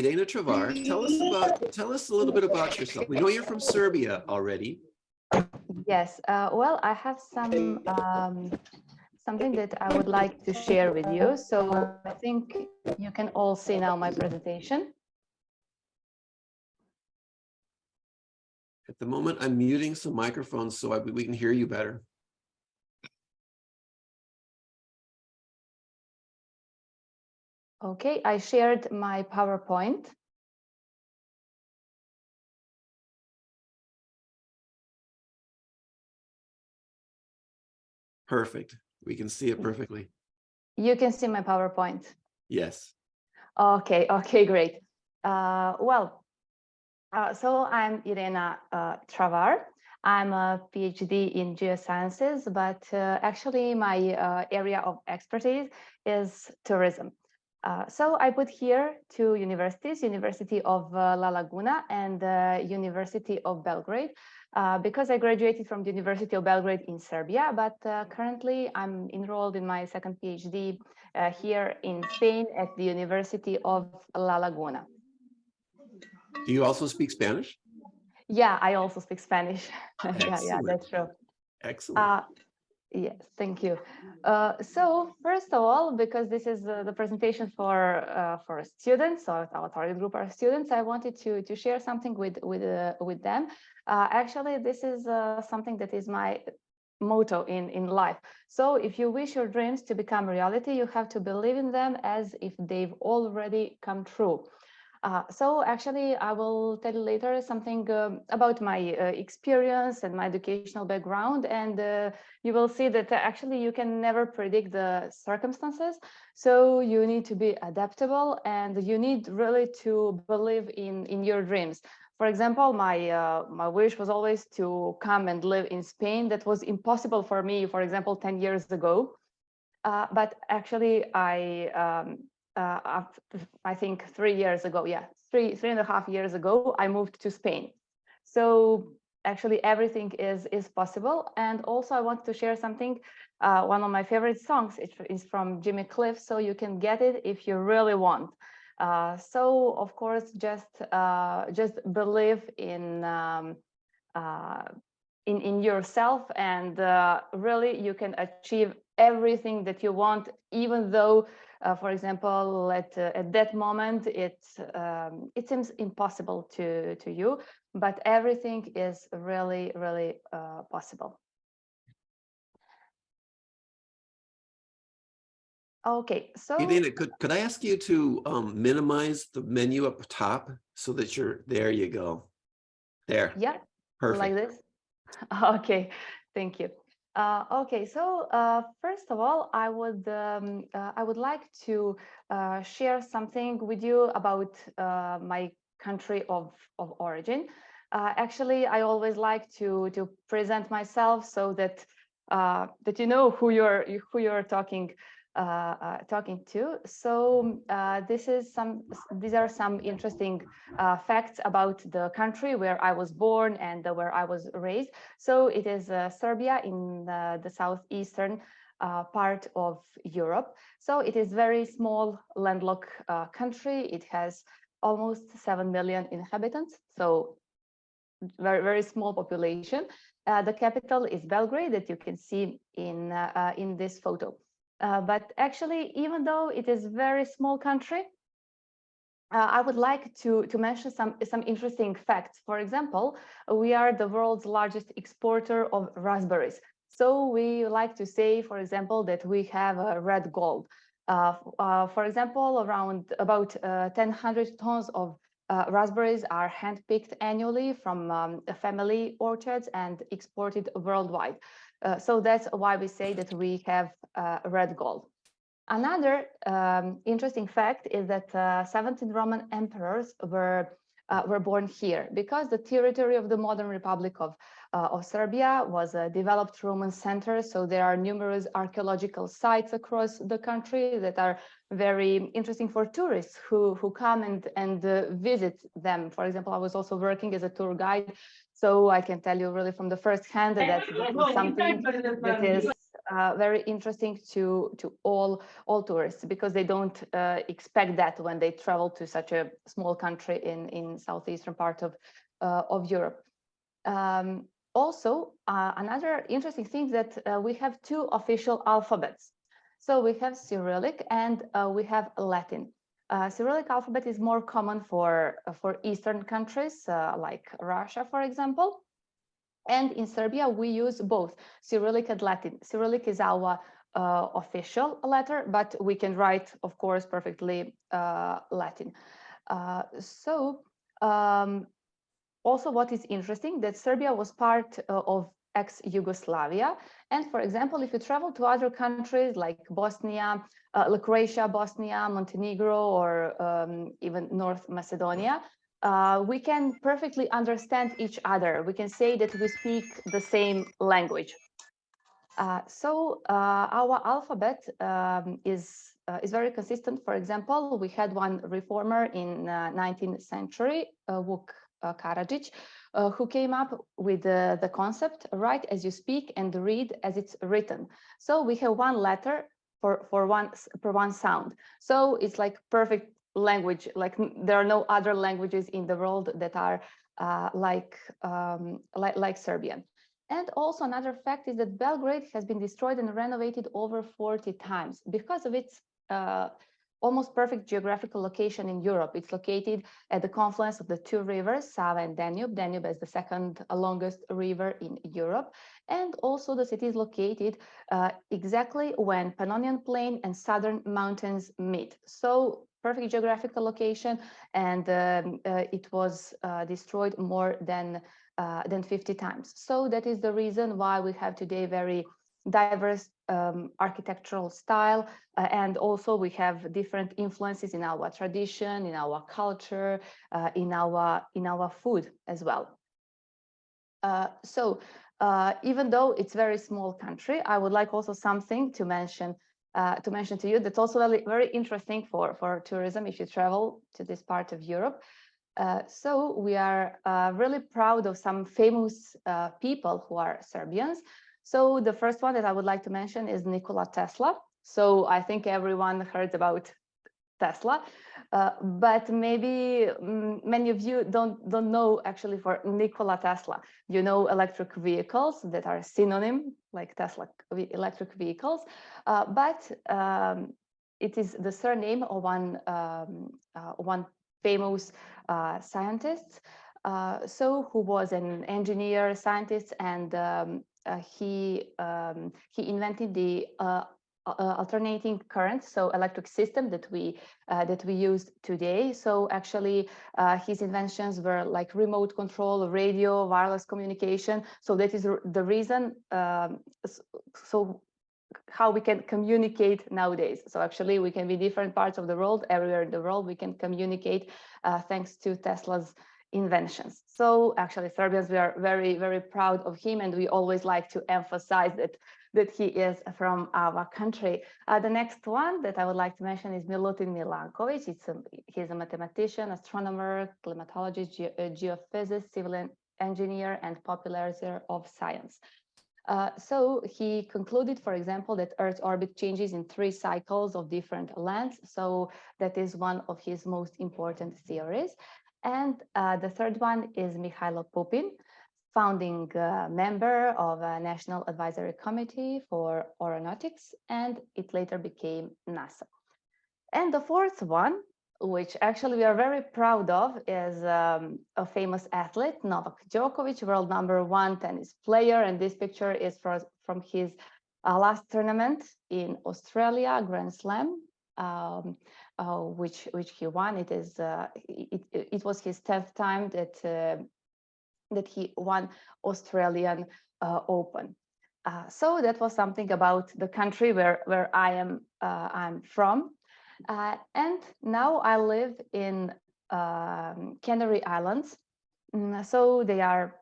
Irena Travar. Tell us a little bit about yourself. We know you're from Serbia already. Yes, well, I have something that I would like to share with you. So I think you can all see now my presentation. At the moment, I'm muting some microphones so we can hear you better. Okay, I shared my PowerPoint. Perfect. We can see it perfectly. You can see my PowerPoint. Yes. Okay, great. So I'm Irena Travar. I'm a PhD in geosciences, but actually my area of expertise is tourism. So I put here two universities, University of La Laguna and University of Belgrade, because I graduated from the University of Belgrade in Serbia, but currently I'm enrolled in my second PhD here in Spain at the University of La Laguna. Do you also speak Spanish? Yeah, I also speak Spanish. Yeah, that's true. Excellent. Yes, thank you. So first of all, because this is the presentation for students, so our target group are students, I wanted to share something with them. Actually, this is something that is my motto in life. So if you wish your dreams to become reality, you have to believe in them as if they've already come true. So actually, I will tell you later something about my experience and my educational background, and you will see that actually you can never predict the circumstances. So you need to be adaptable, and you need really to believe in your dreams. For example, my wish was always to come and live in Spain. That was impossible for me, for example, 10 years ago. But actually, I think 3 years ago, yeah, three and a half years ago, I moved to Spain. So actually everything is possible. And also I want to share something. One of my favorite songs is from Jimmy Cliff, so you can get it if you really want. So of course, just believe in yourself, and really you can achieve everything that you want, even though for example at that moment it seems impossible to you, but everything is really possible. Okay, so Irena, could I ask you to minimize the menu up top so that there you go. There. Yeah, perfect. Like this. Okay, thank you. Okay, so first of all, I would like to share something with you about my country of origin. Actually, I always like to present myself so that that you know who you're talking to. So these are some interesting facts about the country where I was born and where I was raised. So it is Serbia in the southeastern part of Europe. So it is very small landlocked country. It has almost 7 million inhabitants. So very small population. The capital is Belgrade, that you can see in this photo. But actually, even though it is very small country, I would like to mention some interesting facts. For example, we are the world's largest exporter of raspberries. So we like to say, for example, that we have a red gold. For example, about 1,000 tons of raspberries are handpicked annually from family orchards and exported worldwide. So that's why we say that we have red gold. Another interesting fact is that 17 Roman emperors were born here, because the territory of the modern Republic of Serbia was a developed Roman center. So there are numerous archaeological sites across the country that are very interesting for tourists who come and visit them. For example, I was also working as a tour guide, so I can tell you really from the first hand that that's something that is very interesting to all tourists, because they don't expect that when they travel to such a small country in southeastern part of Europe. Also, another interesting thing that we have two official alphabets. So we have Cyrillic and we have Latin. Cyrillic alphabet is more common for Eastern countries like Russia, for example. And in Serbia, we use both Cyrillic and Latin. Cyrillic is our official letter, but we can write, of course, perfectly Latin. Also, what is interesting, that Serbia was part of ex-Yugoslavia. And for example, if you travel to other countries like Bosnia, like Croatia, Bosnia, Montenegro, or even North Macedonia, we can perfectly understand each other. We can say that we speak the same language. Our alphabet is very consistent. For example, we had one reformer in 19th century, Vuk Karadžić, who came up with the concept, write as you speak and read as it's written. So we have one letter for one sound. So it's like perfect language. Like there are no other languages in the world that are like Serbian. And also another fact is that Belgrade has been destroyed and renovated over 40 times because of its almost perfect geographical location in Europe. It's located at the confluence of the two rivers, Sava and Danube. Danube is the second longest river in Europe. And also the city is located exactly when Pannonian Plain and Southern Mountains meet. So perfect geographical location, and it was destroyed more than 50 times. So that is the reason why we have today very diverse architectural style, and also we have different influences in our tradition, in our culture, in our food as well. Even though it's a very small country, I would like also something to mention to you that's also very, very interesting for tourism if you travel to this part of Europe. So we are really proud of some famous people who are Serbians. So the first one that I would like to mention is Nikola Tesla. So I think everyone heard about Tesla, but maybe many of you don't know actually for Nikola Tesla. You know electric vehicles that are synonym like Tesla electric vehicles, but it is the surname of one famous scientist, who was an engineer, scientist, and he invented the alternating current, so electric system that we use today. So actually, his inventions were like remote control, radio, wireless communication. So that is the reason. So how we can communicate nowadays. So actually we can be different parts of the world, everywhere in the world we can communicate thanks to Tesla's inventions. So actually Serbians, we are very, very proud of him, and we always like to emphasize that he is from our country. The next one that I would like to mention is Milutin Milankovic. He's a mathematician, astronomer, climatologist, geophysicist, civil engineer, and popularizer of science. So he concluded, for example, that Earth's orbit changes in 3 cycles of different lengths. So that is one of his most important theories. And the third one is Mikhailo Pupin, founding member of a National Advisory Committee for Aeronautics, and it later became NASA. And the fourth one, which actually we are very proud of, is a famous athlete, Novak Djokovic, world #1 tennis player. And this picture is from his last tournament in Australia, Grand Slam, which he won. It was his 10th time that he won Australian Open. So that was something about the country where I'm from. And now I live in Canary Islands. So they are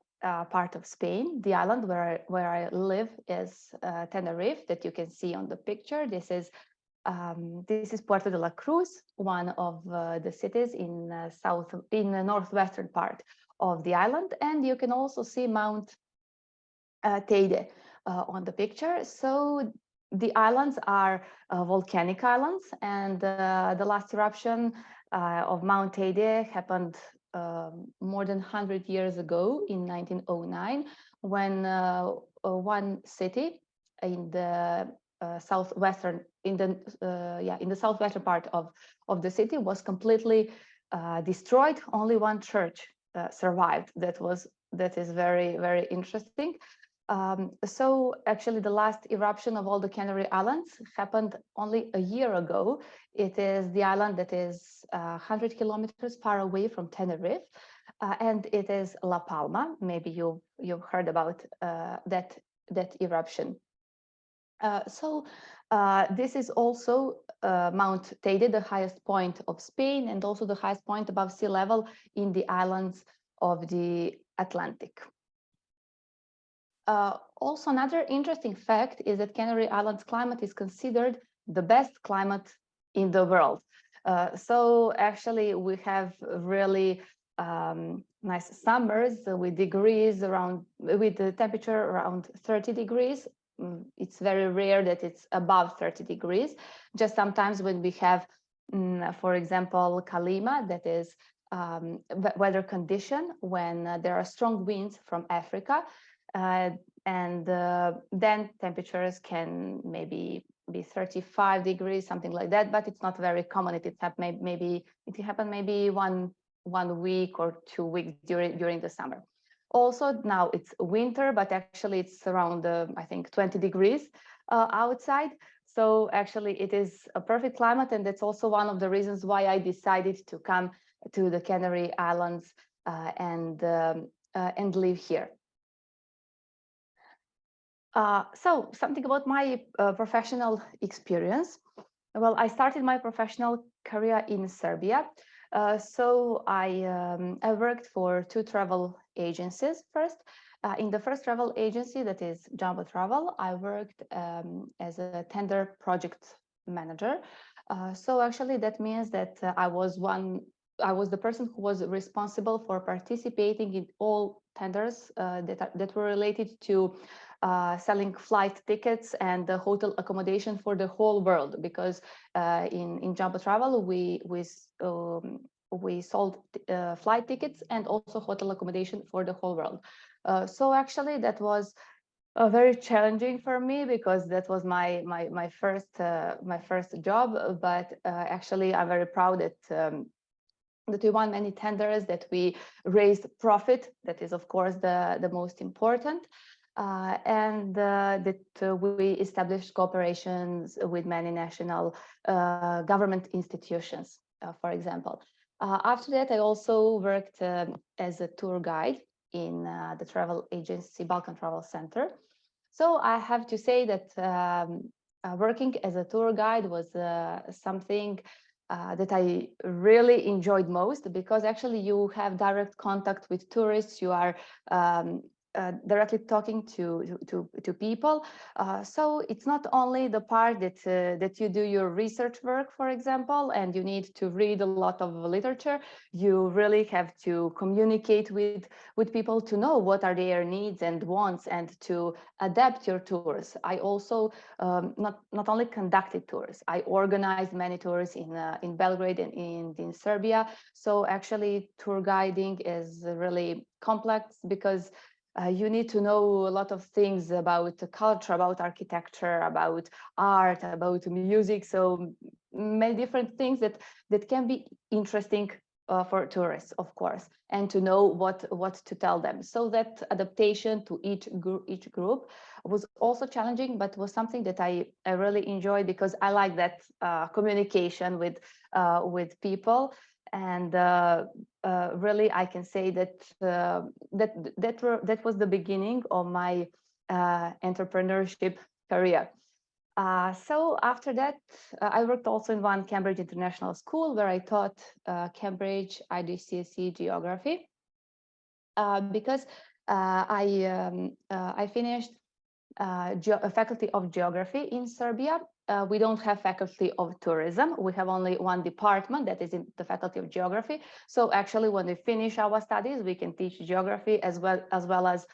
part of Spain. The island where I live is Tenerife, that you can see on the picture. This is Puerto de la Cruz, one of the cities in the northwestern part of the island. And you can also see Mount Teide, on the picture. So the islands are volcanic islands, and the last eruption of Mount Teide happened more than 100 years ago in 1909, when one city in the southwestern in the southwestern part of the city was completely destroyed. Only one church survived. That is very, very interesting. So actually the last eruption of all the Canary Islands happened only a year ago. It is the island that is 100 kilometers far away from Tenerife, and it is La Palma. Maybe you've heard about that eruption. So this is also Mount Teide, the highest point of Spain, and also the highest point above sea level in the islands of the Atlantic. Also, another interesting fact is that Canary Islands climate is considered the best climate in the world. So actually, we have really nice summers with the temperature around 30 degrees. It's very rare that it's above 30 degrees. Just sometimes when we have, for example, Kalima, that is weather condition when there are strong winds from Africa, and then temperatures can maybe be 35 degrees, something like that, but it's not very common. It happens maybe one week or 2 weeks during the summer. Also, now it's winter, but actually it's around, I think, 20 degrees outside. So actually it is a perfect climate, and that's also one of the reasons why I decided to come to the Canary Islands and live here. So something about my professional experience. Well, I started my professional career in Serbia. So I worked for 2 travel agencies first. In the first travel agency, that is Jumbo Travel, I worked as a tender project manager. So actually that means that I was the person who was responsible for participating in all tenders that were related to selling flight tickets and the hotel accommodation for the whole world, because in Jumbo Travel we sold flight tickets and also hotel accommodation for the whole world. So actually that was very challenging for me, because that was my first job. But actually I'm very proud that we won many tenders, that we raised profit. That is, of course, the most important. And that we established cooperations with many national government institutions, for example. After that, I also worked as a tour guide in the travel agency Balkan Travel Center. So I have to say that working as a tour guide was something that I really enjoyed most, because actually you have direct contact with tourists. You are directly talking to people. So it's not only the part that you do your research work, for example, and you need to read a lot of literature. You really have to communicate with people to know what are their needs and wants, and to adapt your tours. I also not only conducted tours, I organized many tours in Belgrade and in Serbia. So actually tour guiding is really complex, because you need to know a lot of things about the culture, about architecture, about art, about music. So many different things that can be interesting for tourists, of course, and to know what to tell them. So that adaptation to each group was also challenging, but was something that I really enjoyed, because I like that communication with people. And really, I can say that that was the beginning of my entrepreneurship career. So after that, I worked also in one Cambridge International School, where I taught Cambridge IGCSE geography, because I finished a faculty of geography in Serbia. We don't have faculty of tourism. We have only one department that is in the faculty of geography. So actually, when we finish our studies, we can teach geography as well as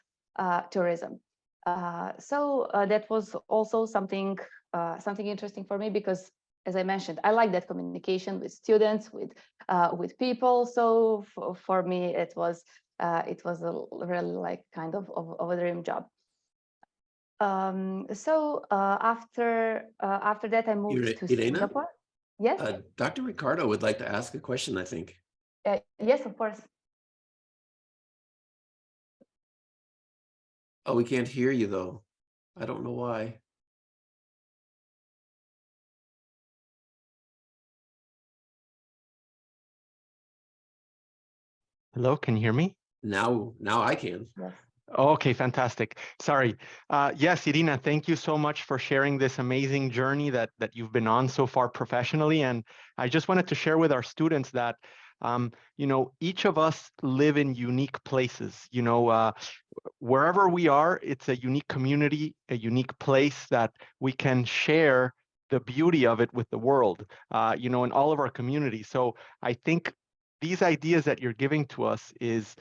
tourism. That was also something interesting for me, because, as I mentioned, I like that communication with students, with people. So for me, it was a really like kind of a dream job. After that, I moved to Irena, Singapore. Yes, Dr. Ricardo would like to ask a question, I think. yes, of course. Oh, we can't hear you though. I don't know why. Hello, can you hear me? Now I can. Yes. Okay, fantastic. Sorry. Yes, Irina, thank you so much for sharing this amazing journey that you've been on so far professionally. And I just wanted to share with our students that, each of us live in unique places. Wherever we are, it's a unique community, a unique place that we can share the beauty of it with the world, in all of our communities. So I think these ideas that you're giving to us is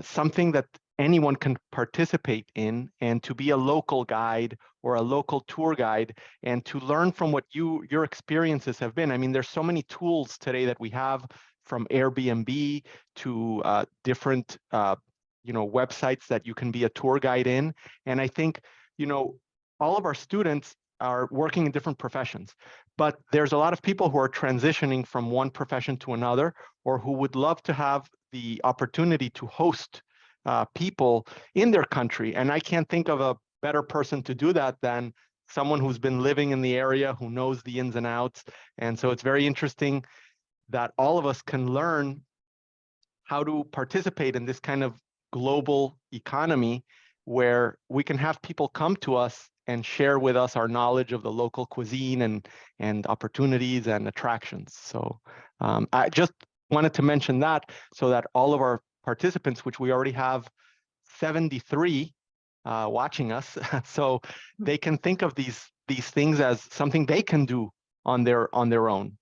something that anyone can participate in, and to be a local guide or a local tour guide and to learn from what your experiences have been. I mean, there's so many tools today that we have, from Airbnb to different websites that you can be a tour guide in. And I think all of our students are working in different professions, but there's a lot of people who are transitioning from one profession to another, or who would love to have the opportunity to host people in their country. And I can't think of a better person to do that than someone who's been living in the area, who knows the ins and outs. And so it's very interesting that all of us can learn how to participate in this kind of global economy, where we can have people come to us and share with us our knowledge of the local cuisine and opportunities and attractions. So I just wanted to mention that, so that all of our participants, which we already have 73 watching us, so they can think of these things as something they can do on their own.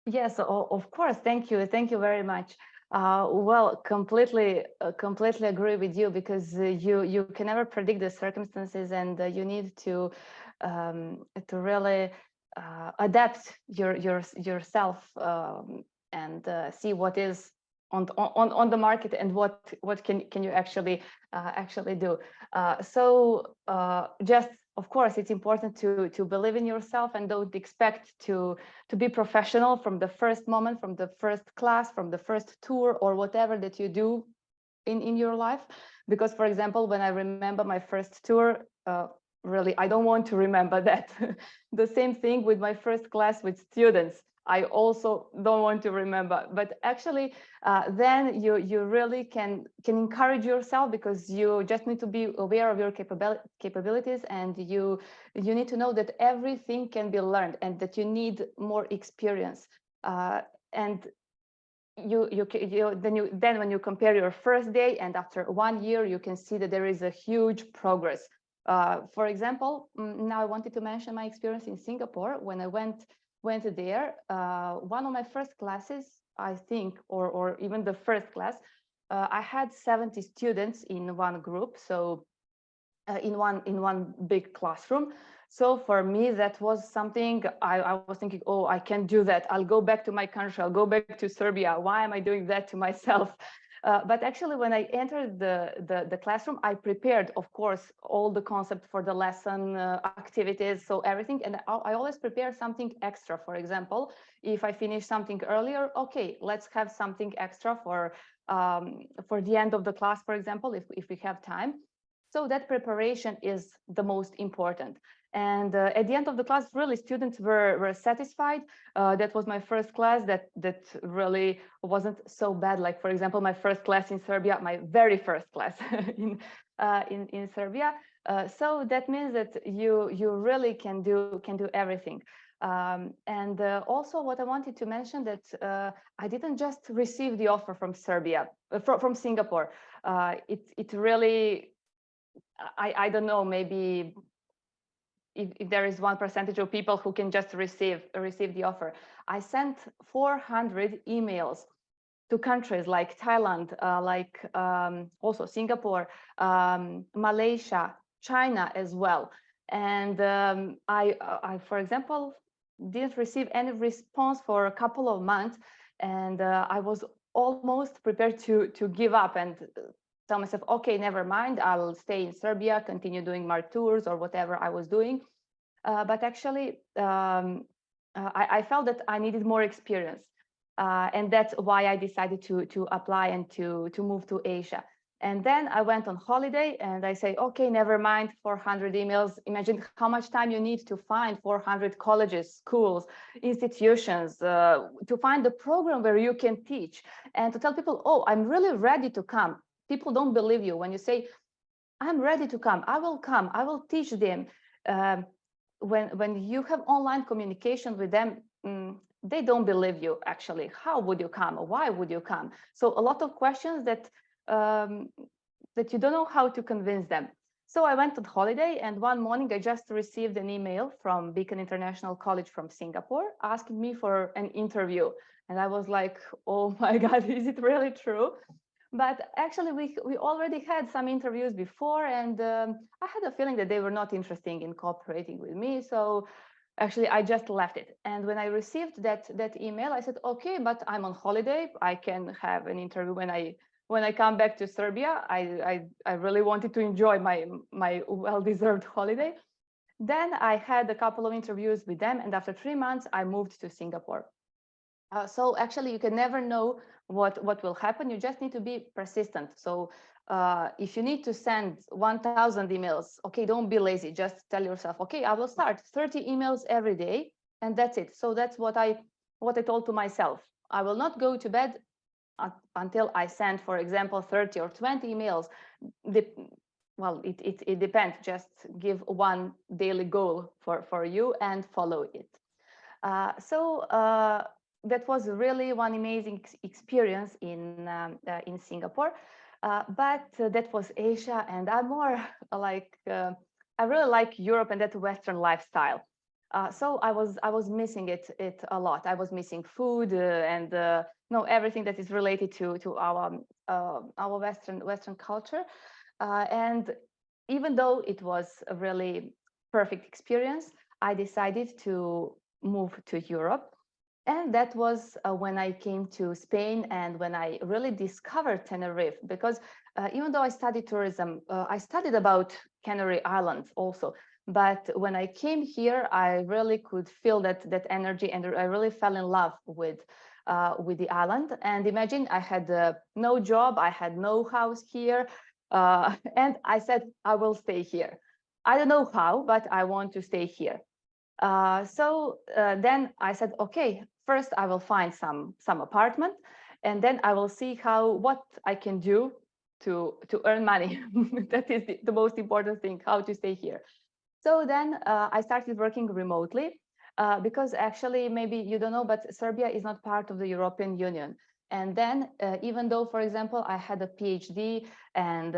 Yes, of course. Thank you very much. Well, completely agree with you, because you can never predict the circumstances, and you need to really adapt yourself, and see what is on the market, and what can you actually do. Just, of course, it's important to believe in yourself, and don't expect to be professional from the first moment, from the first class, from the first tour, or whatever that you do in your life. Because, for example, when I remember my first tour, really, I don't want to remember that. The same thing with my first class with students. I also don't want to remember, but actually, then you really can encourage yourself, because you just need to be aware of your capabilities, and you need to know that everything can be learned, and that you need more experience. And then when you compare your first day and after 1 year, you can see that there is a huge progress. For example, now I wanted to mention my experience in Singapore. When I went there, one of my first classes, I think, or even the first class, I had 70 students in one group, so in one big classroom. So for me, that was something I was thinking, oh, I can't do that. I'll go back to my country. I'll go back to Serbia. Why am I doing that to myself? But actually, when I entered the classroom, I prepared, of course, all the concept for the lesson, activities, so everything. And I always prepare something extra. For example, if I finish something earlier, okay, let's have something extra for the end of the class, for example, if we have time. So that preparation is the most important. And at the end of the class, really, students were satisfied. That was my first class that really wasn't so bad. Like, for example, my first class in Serbia, my very first class in Serbia. So that means that you really can do everything. And also, what I wanted to mention, that I didn't just receive the offer from Serbia, from Singapore. It really, I don't know, maybe if there is 1% of people who can just receive the offer. I sent 400 emails to countries like Thailand, also Singapore, Malaysia, China as well. And I, for example, didn't receive any response for a couple of months, and I was almost prepared to give up and tell myself, okay, never mind, I'll stay in Serbia, continue doing my tours or whatever I was doing. But actually, I felt that I needed more experience. And that's why I decided to apply and to move to Asia. And then I went on holiday and I say, okay, never mind, 400 emails. Imagine how much time you need to find 400 colleges, schools, institutions, to find the program where you can teach and to tell people, oh, I'm really ready to come. People don't believe you when you say, I'm ready to come, I will teach them. When you have online communication with them, they don't believe you actually. How would you come? Why would you come? So a lot of questions that you don't know how to convince them. So I went on holiday, and one morning I just received an email from Beacon International College from Singapore asking me for an interview. And I was like, oh my God, is it really true? But actually, we already had some interviews before, and I had a feeling that they were not interested in cooperating with me. So actually, I just left it. And when I received that email, I said, okay, but I'm on holiday. I can have an interview when I come back to Serbia. I really wanted to enjoy my well-deserved holiday. Then I had a couple of interviews with them, and after 3 months, I moved to Singapore. So actually, you can never know what will happen. You just need to be persistent. So if you need to send 1,000 emails, okay, don't be lazy. Just tell yourself, okay, I will start 30 emails every day, and that's it. So that's what I told to myself. I will not go to bed until I send, for example, 30 or 20 emails. Well, it depends. Just give one daily goal for you and follow it. That was really one amazing experience in Singapore, but that was Asia, and I'm more like I really like Europe and that Western lifestyle. So I was missing it a lot. I was missing food and everything that is related to our Western culture. And even though it was a really perfect experience, I decided to move to Europe. And that was when I came to Spain and when I really discovered Tenerife, because even though I studied tourism, I studied about Canary Islands also. But when I came here, I really could feel that energy, and I really fell in love with the island. And imagine, I had no job, I had no house here, and I said, I will stay here. I don't know how, but I want to stay here. Then I said, okay, first I will find some apartment, and then I will see what I can do to earn money. That is the most important thing, how to stay here. So then I started working remotely because actually, maybe you don't know, but Serbia is not part of the European Union. And then even though, for example, I had a PhD and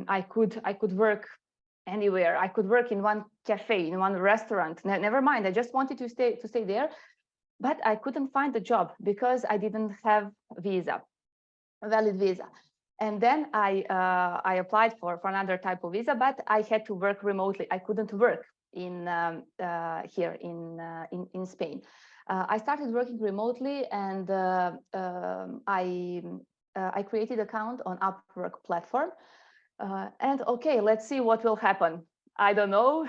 I could work anywhere. I could work in one cafe, in one restaurant. Never mind, I just wanted to stay there, but I couldn't find a job because I didn't have a valid visa. And then I applied for another type of visa, but I had to work remotely. I couldn't work here in Spain. I started working remotely, and I created an account on Upwork platform. And okay, let's see what will happen. I don't know.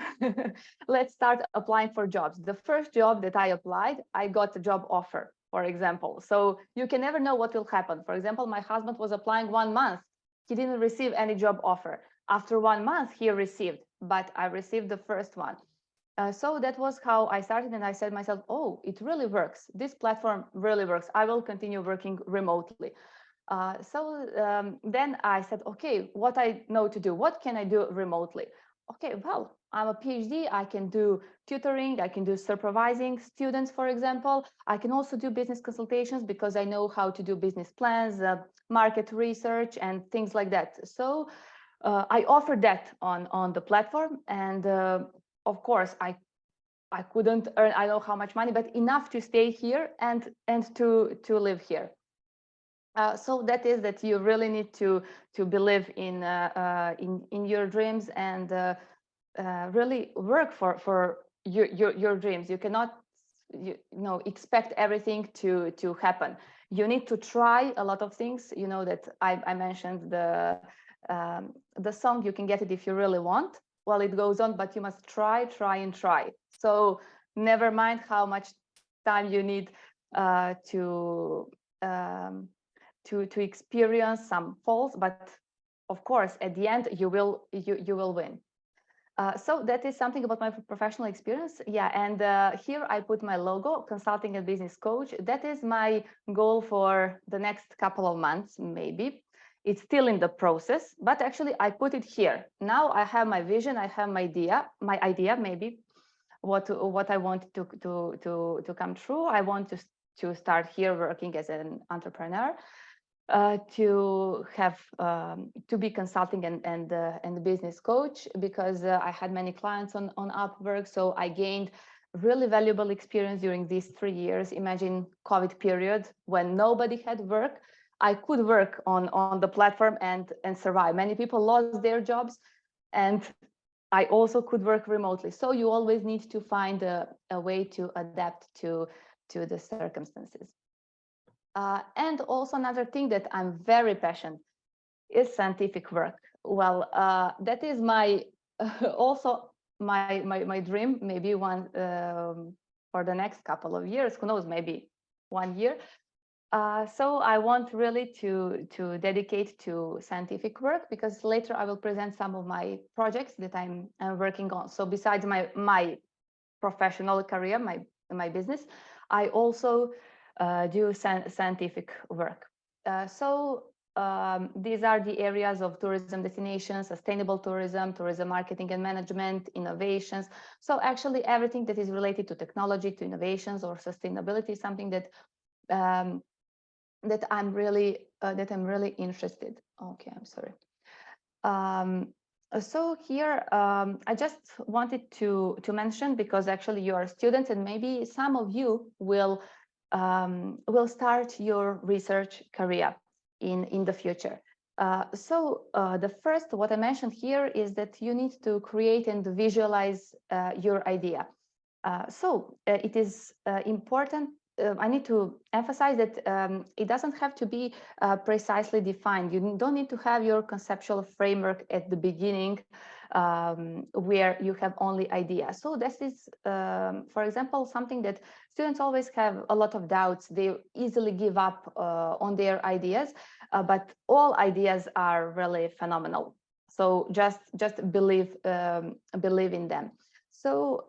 Let's start applying for jobs. The first job that I applied, I got a job offer, for example. So you can never know what will happen. For example, my husband was applying 1 month. He didn't receive any job offer. After 1 month, he received, but I received the first one. So that was how I started, and I said to myself, oh, it really works. This platform really works. I will continue working remotely. Then I said, okay, what I know to do, what can I do remotely? Okay, well, I'm a PhD, I can do tutoring, I can do supervising students, for example. I can also do business consultations because I know how to do business plans, market research, and things like that. So I offered that on the platform, and of course, I couldn't earn, I don't know how much money, but enough to stay here and to live here. So that is that you really need to believe in your dreams and really work for your dreams. You cannot expect everything to happen. You need to try a lot of things. You know that I mentioned the song, you can get it if you really want. Well, it goes on, but you must try and try. So never mind how much time you need to experience some falls, but of course at the end you will win. So that is something about my professional experience. Yeah, and here I put my logo, consulting and business coach. That is my goal for the next couple of months, maybe. It's still in the process, but actually I put it here. Now I have my vision, I have my idea, maybe what I want to come true. I want to start here working as an entrepreneur. To have to be consulting and business coach, because I had many clients on Upwork, so I gained really valuable experience during these 3 years. Imagine COVID period when nobody had work. I could work on the platform and survive. Many people lost their jobs, and I also could work remotely. So you always need to find a way to adapt to the circumstances. And also another thing that I'm very passionate is scientific work. Well, that is my also my dream. Maybe one for the next couple of years. Who knows? Maybe 1 year. So I want really to dedicate to scientific work, because later I will present some of my projects that I'm working on. So besides my professional career, my business, I also do scientific work. So these are the areas of tourism destinations, sustainable tourism, tourism marketing and management, innovations. So actually everything that is related to technology, to innovations or sustainability is something that that I'm really interested. Okay, I'm sorry. So here I just wanted to mention, because actually you are students and maybe some of you will start your research career in the future. So the first, what I mentioned here is that you need to create and visualize your idea. So it is important. I need to emphasize that it doesn't have to be precisely defined. You don't need to have your conceptual framework at the beginning where you have only ideas. So this is, for example, something that students always have a lot of doubts. They easily give up on their ideas, but all ideas are really phenomenal. So just believe in them. So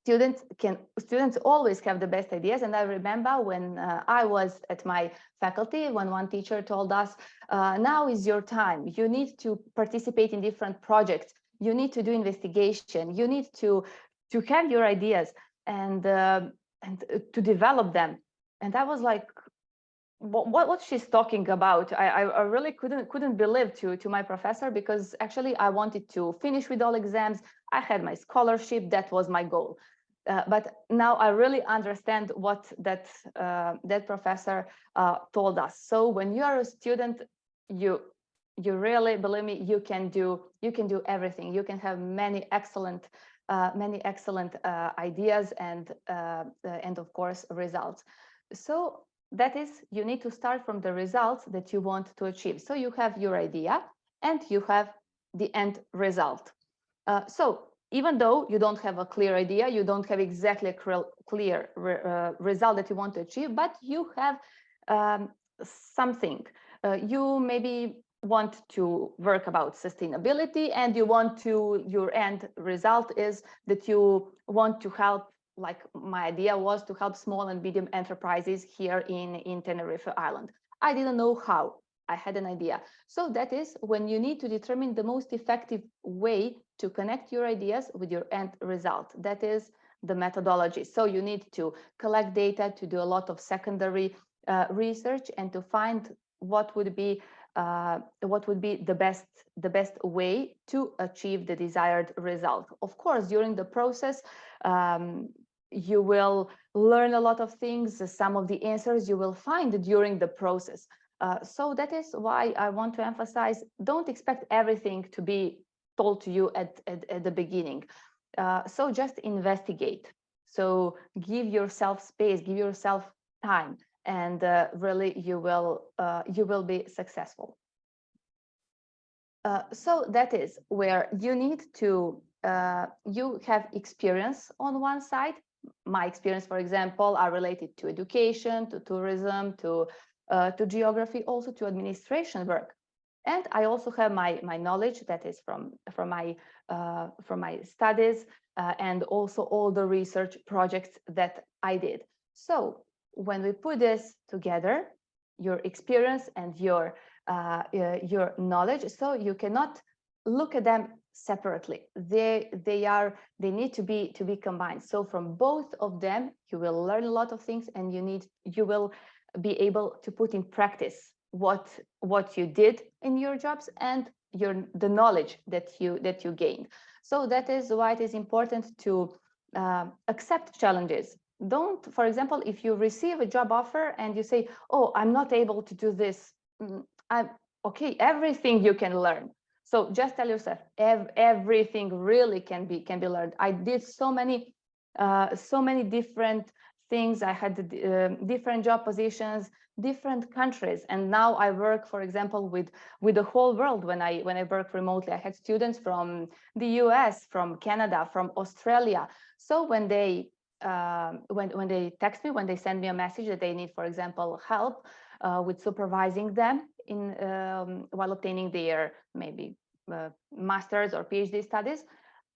students always have the best ideas. And I remember when I was at my faculty, when one teacher told us, now is your time. You need to participate in different projects. You need to do investigation. You need to have your ideas and to develop them. And I was like, what she's talking about. I really couldn't believe to my professor, because actually I wanted to finish with all exams. I had my scholarship. That was my goal. But now I really understand what that professor told us. So when you are a student, you really, believe me, you can do everything. You can have many excellent ideas and of course results. So that is, you need to start from the results that you want to achieve. So you have your idea and you have the end result. So even though you don't have a clear idea, you don't have exactly a clear result that you want to achieve, but you have something. You maybe want to work about sustainability, and you want to, your end result is that you want to help, like my idea was to help small and medium enterprises here in Tenerife Island. I didn't know how. I had an idea. So that is when you need to determine the most effective way to connect your ideas with your end result. That is the methodology. So you need to collect data, to do a lot of secondary research, and to find what would be the best way to achieve the desired result. Of course, during the process, you will learn a lot of things. Some of the answers you will find during the process. So that is why I want to emphasize, don't expect everything to be told to you at the beginning. So just investigate. So give yourself space, give yourself time, and really you will be successful. So that is where you need to, you have experience on one side. My experience, for example, are related to education, to tourism, to geography, also to administration work. And I also have my knowledge that is from my studies, and also all the research projects that I did. So when we put this together, your experience and your knowledge, so you cannot look at them separately. They need to be combined. So from both of them, you will learn a lot of things, and you will be able to put in practice what you did in your jobs and the knowledge that you gained. So that is why it is important to accept challenges. Don't, for example, if you receive a job offer and you say, oh, I'm not able to do this, okay, everything you can learn. So just tell yourself, everything really can be learned. I did so many different things. I had different job positions, different countries, and now I work, for example, with the whole world. When I work remotely, I had students from the US, from Canada, from Australia. So when they text me, when they send me a message that they need, for example, help with supervising them in while obtaining their maybe master's or PhD studies,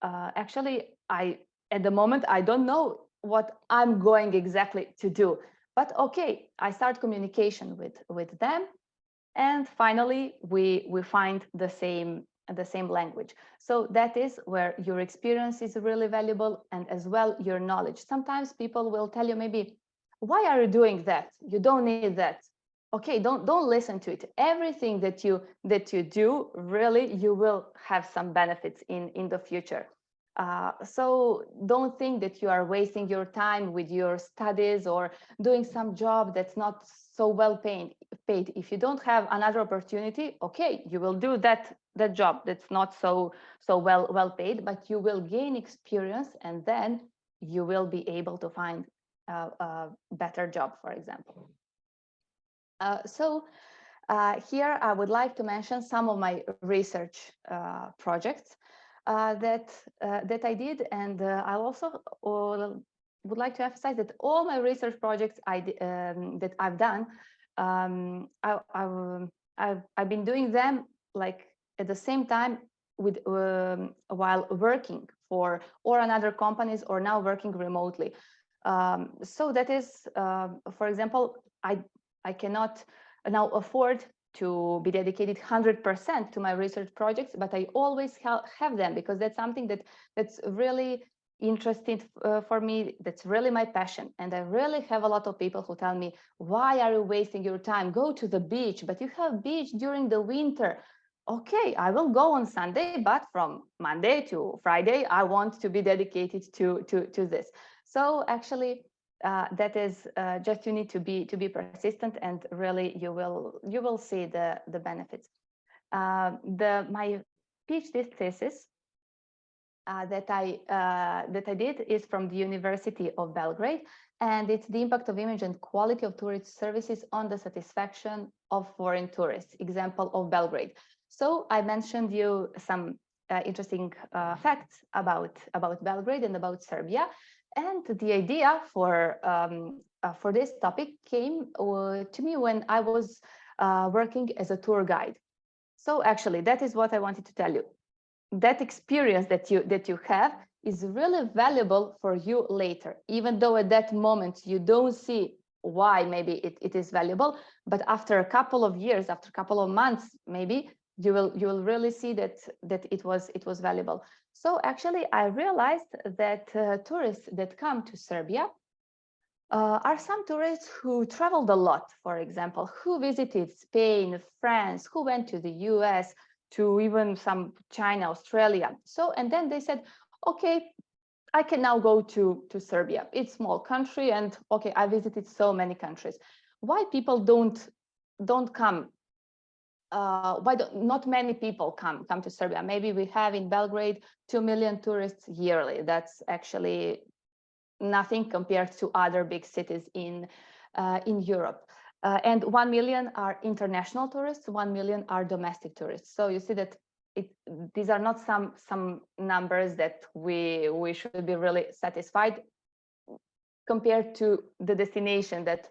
actually at the moment I don't know what I'm going exactly to do, but okay, I start communication with them, and finally we find the same language. So that is where your experience is really valuable, and as well your knowledge. Sometimes people will tell you, maybe, why are you doing that? You don't need that. Okay, don't listen to it. Everything that you do, really, you will have some benefits in the future. So don't think that you are wasting your time with your studies or doing some job that's not so well paid. If you don't have another opportunity, okay, you will do that job that's not so well paid, but you will gain experience, and then you will be able to find a better job, for example. So here I would like to mention some of my research projects that I did, and I also would like to emphasize that all my research projects that I've done, I've been doing them like at the same time with while working for or another companies, or now working remotely. So that is, for example, I cannot now afford to be dedicated 100% to my research projects, but I always have them, because that's something that's really interesting for me. That's really my passion. And I really have a lot of people who tell me, why are you wasting your time? Go to the beach, but you have beach during the winter. Okay, I will go on Sunday, but from Monday to Friday, I want to be dedicated to this. So actually, that is just, you need to be persistent, and really you will see the benefits. My PhD thesis that I did is from the University of Belgrade, and it's the impact of image and quality of tourist services on the satisfaction of foreign tourists. Example of Belgrade. So I mentioned you some interesting facts about Belgrade and about Serbia. And the idea for this topic came to me when I was working as a tour guide. So actually, that is what I wanted to tell you. That experience that you have is really valuable for you later, even though at that moment you don't see why maybe it is valuable. But after a couple of years, after a couple of months, maybe you will really see that it was valuable. So actually, I realized that tourists that come to Serbia are some tourists who traveled a lot, for example, who visited Spain, France, who went to the US, to even some China, Australia. So, and then they said, okay, I can now go to Serbia. It's a small country, and okay, I visited so many countries. Why people don't come? Why not many people come to Serbia? Maybe we have in Belgrade 2 million tourists yearly. That's actually nothing compared to other big cities in Europe. And 1 million are international tourists, 1 million are domestic tourists. So you see that these are not some numbers that we should be really satisfied compared to the destination that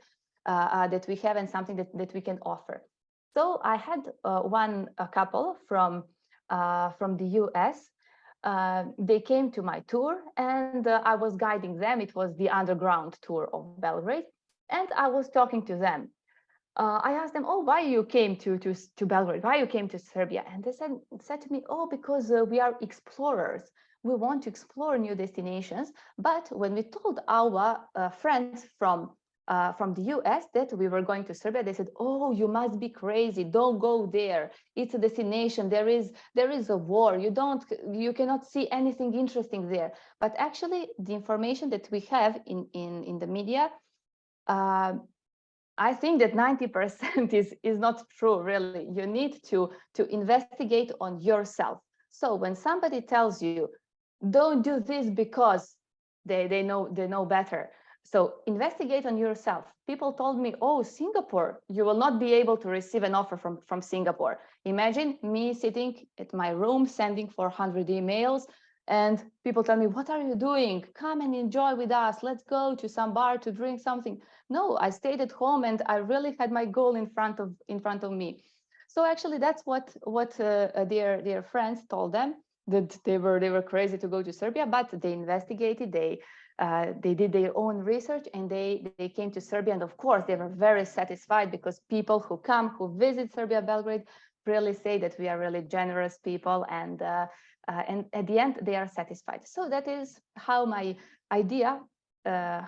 we have and something that we can offer. So I had a couple from the US. They came to my tour, and I was guiding them. It was the underground tour of Belgrade, and I was talking to them. I asked them, "Oh, why you came to Belgrade? Why you came to Serbia?" And they said to me, "Oh, because we are explorers. We want to explore new destinations." But when we told our friends from the US that we were going to Serbia, they said, "Oh, you must be crazy. Don't go there. It's a destination. There is a war. You cannot see anything interesting there." But actually, the information that we have in the media, I think that 90% is not true, really. You need to investigate on yourself. So when somebody tells you, "Don't do this because they know better," so investigate on yourself. People told me, "Oh, Singapore, you will not be able to receive an offer from Singapore." Imagine me sitting at my room, sending 400 emails, and people tell me, "What are you doing? Come and enjoy with us. Let's go to some bar to drink something." No, I stayed at home, and I really had my goal in front of me. So actually, that's what their friends told them, that they were crazy to go to Serbia, but they investigated, they did their own research, and they came to Serbia, and of course they were very satisfied, because people who visit Serbia, Belgrade, really say that we are really generous people, and at the end they are satisfied. So that is how my idea,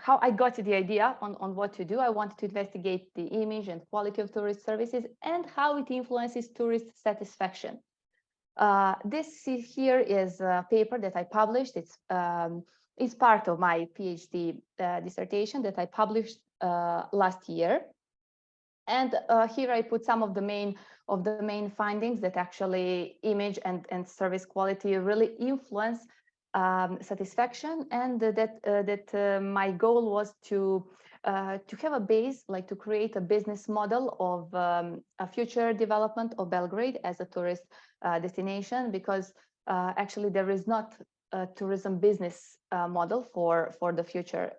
how I got the idea on what to do. I wanted to investigate the image and quality of tourist services and how it influences tourist satisfaction. This here is a paper that I published. It's part of my PhD dissertation that I published last year. And here I put some of the main findings that actually image and service quality really influence satisfaction, and that my goal was to have a base, like to create a business model of a future development of Belgrade as a tourist destination, because actually there is not a tourism business model for the future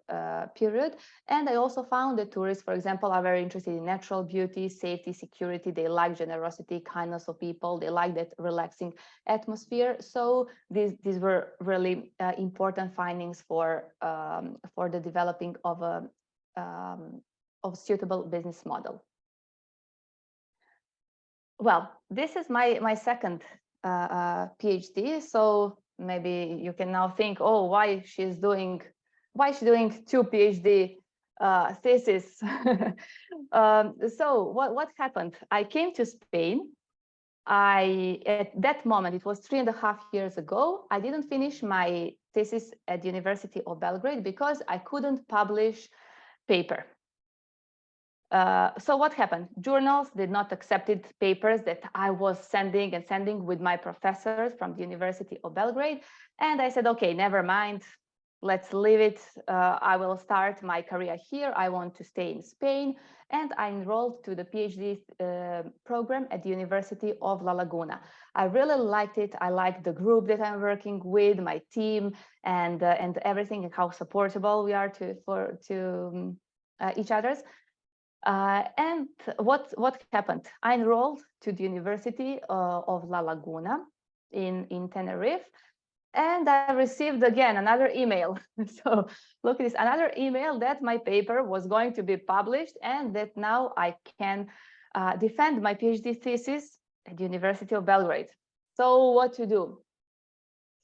period. And I also found that tourists, for example, are very interested in natural beauty, safety, security. They like generosity, kindness of people. They like that relaxing atmosphere. So these were really important findings for the developing of a suitable business model. Well, this is my second PhD. So maybe you can now think, oh, why she's doing 2 PhD thesis. So what happened? I came to Spain. At that moment, it was 3.5 years ago, I didn't finish my thesis at the University of Belgrade because I couldn't publish paper. So what happened? Journals did not accept papers that I was sending with my professors from the University of Belgrade. And I said, okay, never mind, let's leave it. I will start my career here. I want to stay in Spain. And I enrolled to the PhD program at the University of La Laguna. I really liked it. I liked the group that I'm working with, my team, and everything, and how supportable we are to each other's. And what happened? I enrolled to the University of La Laguna in Tenerife, and I received again another email. So look at this, another email that my paper was going to be published, and that now I can defend my PhD thesis at the University of Belgrade. So what to do?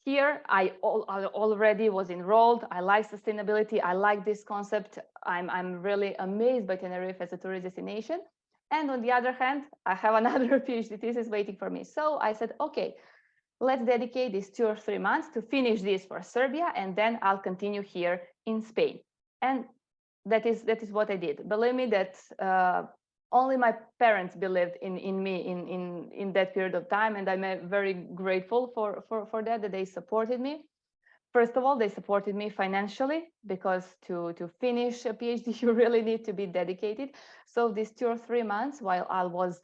Here, I already was enrolled. I like sustainability. I like this concept. I'm really amazed by Tenerife as a tourist destination. And on the other hand, I have another PhD thesis waiting for me. So I said, okay, let's dedicate these 2 or 3 months to finish this for Serbia, and then I'll continue here in Spain. And that is what I did. Believe me that only my parents believed in me in that period of time, and I'm very grateful for that they supported me. First of all, they supported me financially, because to finish a PhD, you really need to be dedicated. So these 2 or 3 months, while I was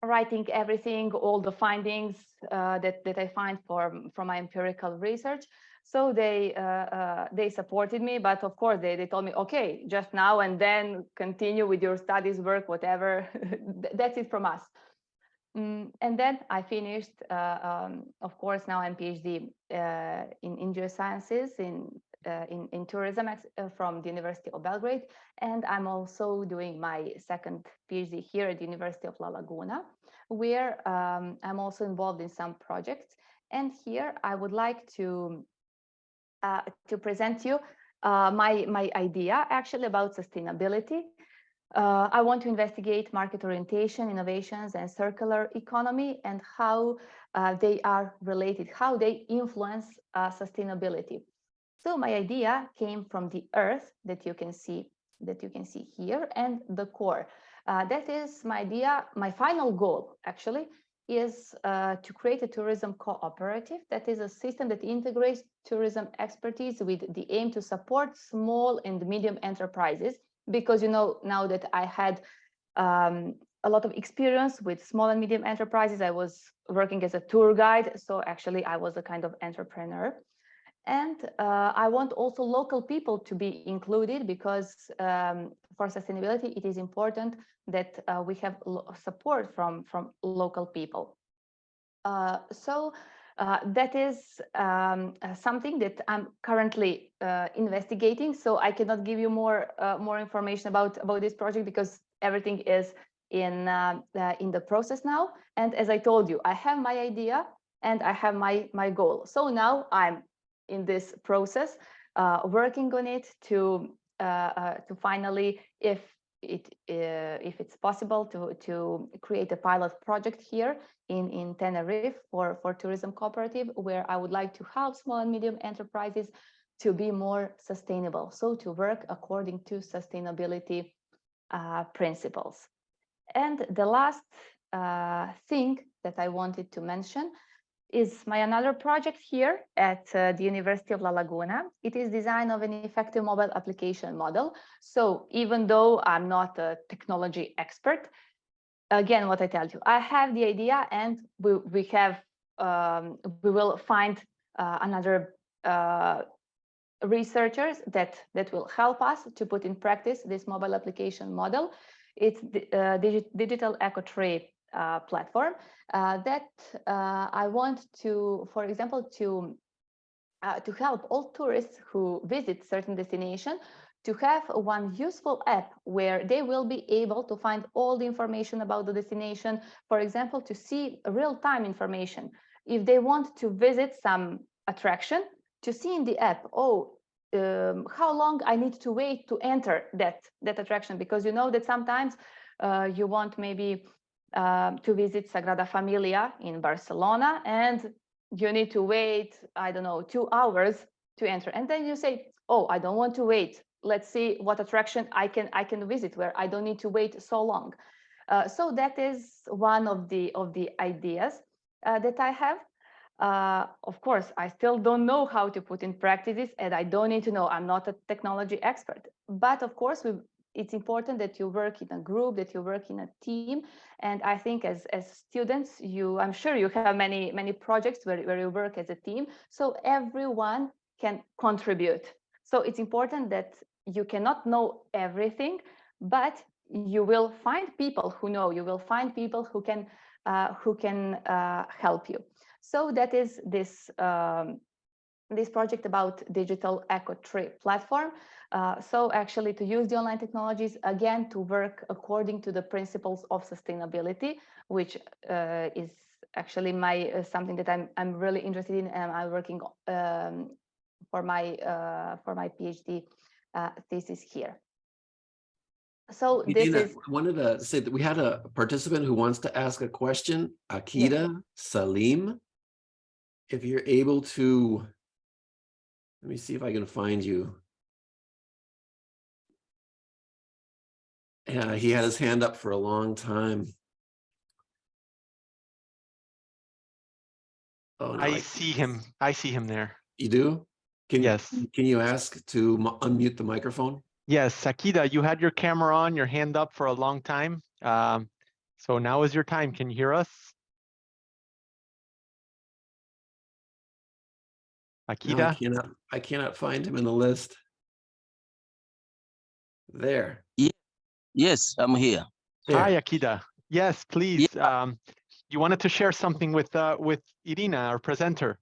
writing everything, all the findings that I find from my empirical research, so they supported me. But of course, they told me, okay, just now and then continue with your studies, work, whatever. That's it from us. And then I finished, of course, now I'm PhD in geosciences, in tourism from the University of Belgrade. And I'm also doing my second PhD here at the University of La Laguna, where I'm also involved in some projects. And here I would like to present you my idea actually about sustainability. I want to investigate market orientation, innovations, and circular economy, and how they are related, how they influence sustainability. So my idea came from the Earth that you can see here, and the core. That is my idea. My final goal, actually, is to create a tourism cooperative. That is a system that integrates tourism expertise with the aim to support small and medium enterprises. Because, you know, now that I had a lot of experience with small and medium enterprises, I was working as a tour guide. So actually, I was a kind of entrepreneur. And I want also local people to be included, because for sustainability, it is important that we have support from local people. So that is something that I'm currently investigating. So I cannot give you more information about this project, because everything is in the process now. And as I told you, I have my idea and I have my goal. So now I'm in this process, working on it to finally, if it's possible, to create a pilot project here in Tenerife for tourism cooperative, where I would like to help small and medium enterprises to be more sustainable, so to work according to sustainability principles. And the last thing that I wanted to mention is my another project here at the University of La Laguna. It is design of an effective mobile application model. So even though I'm not a technology expert, again, what I tell you, I have the idea, and we will find another researchers that will help us to put in practice this mobile application model. It's the digital eco-tree platform that I want to, for example, to help all tourists who visit certain destination to have one useful app where they will be able to find all the information about the destination. For example, to see real-time information. If they want to visit some attraction, to see in the app, how long I need to wait to enter that attraction, because you know that sometimes you want maybe to visit Sagrada Familia in Barcelona, and you need to wait, I don't know, 2 hours to enter. And then you say, oh, I don't want to wait. Let's see what attraction I can visit where I don't need to wait so long. So that is one of the ideas that I have. Of course, I still don't know how to put in practices, and I don't need to know. I'm not a technology expert. But of course, it's important that you work in a group, that you work in a team. And I think as students, I'm sure you have many projects where you work as a team. So everyone can contribute. So it's important that you cannot know everything, but you will find people who know. You will find people who can help you. So that is this project about digital eco-tree platform. So actually to use the online technologies, again, to work according to the principles of sustainability, which is actually something that I'm really interested in, and I'm working for my PhD thesis here. So this Irina, is, I wanted to say that we had a participant who wants to ask a question, Akida Salim. If you're able to, let me see if I can find you. Yeah, he had his hand up for a long time. Oh, no, I see him. I see him there. You do? Yes. Can you ask to unmute the microphone? Yes, Akida, you had your camera on, your hand up for a long time. So now is your time. Can you hear us? No, Akida? I cannot find him in the list. There. Yes, I'm here. Hi, There. Akida. Yes, please. You wanted to share something with Irina, our presenter.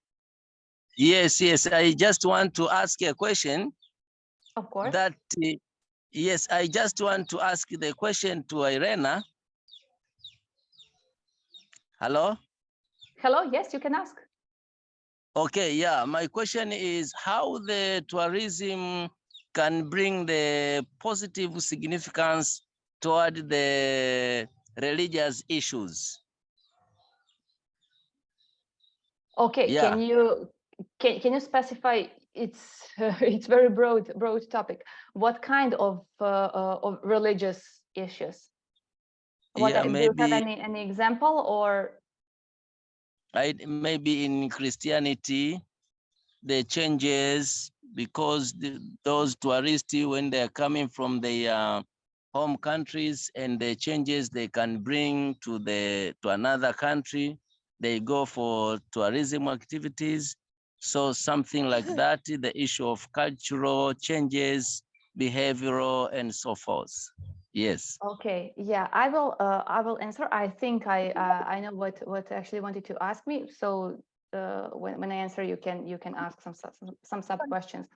Yes, I just want to ask a question. of course. That yes, I just want to ask the question to Irena. Hello? Hello, yes, you can ask. Okay, yeah, my question is how the tourism can bring the positive significance toward the religious issues. Okay, Yeah. can you specify? It's very broad topic. What kind of religious issues? What Yeah, do you have maybe any example or? maybe in Christianity, the changes because those tourists, when they're coming from their home countries and the changes they can bring to another country, they go for tourism activities. So something like that, the issue of cultural changes, behavioral, and so forth. Yes. Okay, yeah, I will answer. I think I know what actually wanted to ask me. So when I answer, you can ask some sub questions.